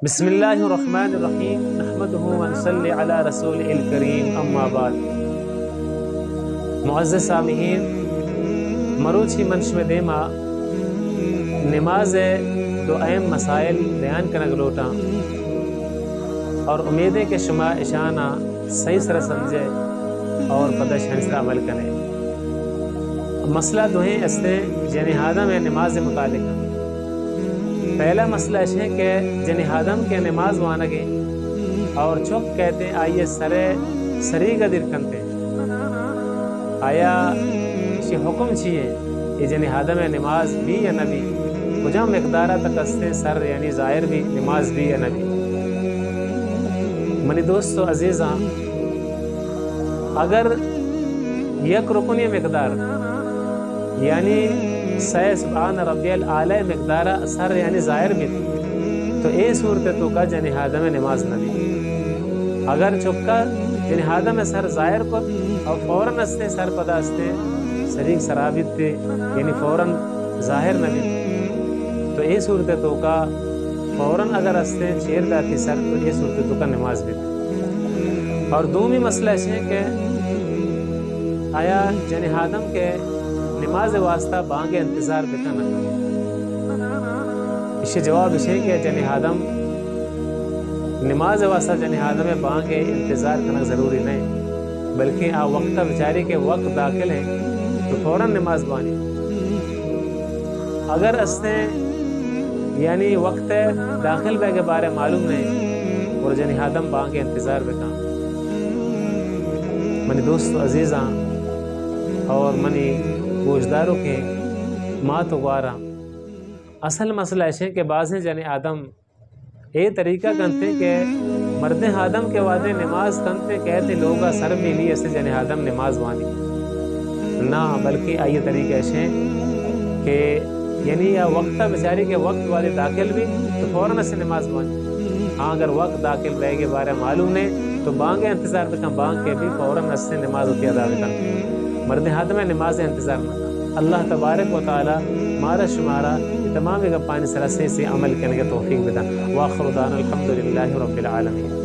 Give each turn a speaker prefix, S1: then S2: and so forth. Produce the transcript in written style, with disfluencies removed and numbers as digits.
S1: بسم اللہ الرحمن الرحیم نحمدہ ونصلی علی رسول الکریم اما بعد۔ معزز سامعین، مروچی منش میں دیما نماز دو اہم مسائل بیان کنگ لوٹاں اور امید ہے کہ شما اشانہ صحیح سر سمجھے اور پتہ شہنسر عمل کریں۔ مسئلہ دوہیں استے جنہادم ہے نماز متعلق۔ پہلا مسئلہ ہے کہ جنہادم کے نماز وانگے اور چوک کہتے ہیں آئیے سری گدر کنتے آیا اسی حکم چیئے یہ جنہادم نماز بھی یا نبی کجا مقدارہ تک استے سر یعنی ظاہر بھی نماز بھی یا نبی۔ منی دوستو عزیزاں، اگر یک رکنی مقدار یعنی سبحان ربی العالی مقدارہ سر یعنی ظاہر بھی تو اے صورت تو کا جنہادم نماز نبی۔ اگر چکا جنہادم سر ظاہر کو اور فوراً استے سر پدا استے سریک سرابت تے یعنی فوراً ظاہر نبی تو اے صورت تو کا فوراً اگر استے چیر داتی سر تو اے صورت تو کا نماز بھی۔ اور دومی مسئلہ ہے کہ آیا جنہادم کے نماز واسطہ بانگ انتظار بکنا۔ اس جواب ہے کہ جنہادم نماز واسطہ جنہادم بانگ انتظار کرنا ضروری نہیں، بلکہ وقت بچاری کے وقت داخل ہیں تو فوراً نماز بانی۔ اگر استے یعنی وقت داخل بے کے بارے معلوم نہیں اور جنہادم بانگ انتظار بکنا۔ منی دوست عزیزاں اور منی گوشداروں کے مات وغارہ اصل مسئلہ ہے کہ بعض جنہادم اے طریقہ کنتے کہ مرد آدم کے وعدے نماز کنتے کہتے لوگا سر بھی لی اسے جنہادم نماز وانی نہ، بلکہ آئیے طریقہ ہے کہ یعنی یا وقت بچاری کے وقت والے داخل بھی تو فوراً اسے نماز وانی۔ ہاں اگر وقت داخل رہے کے بارے معلوم نہیں تو بانگ انتظار بکن، بانگ کے بھی فوراً اسے نماز ہوتی ادا بکن۔ مرد ہاتھ میں نماز انتظار نہ۔ اللہ تبارک و تعالی مارا شمارا تمام گپانی سراسے سے عمل کرنے کے توفیق بدا۔ وآخر دعوانا الحمدللہ رب العالمین۔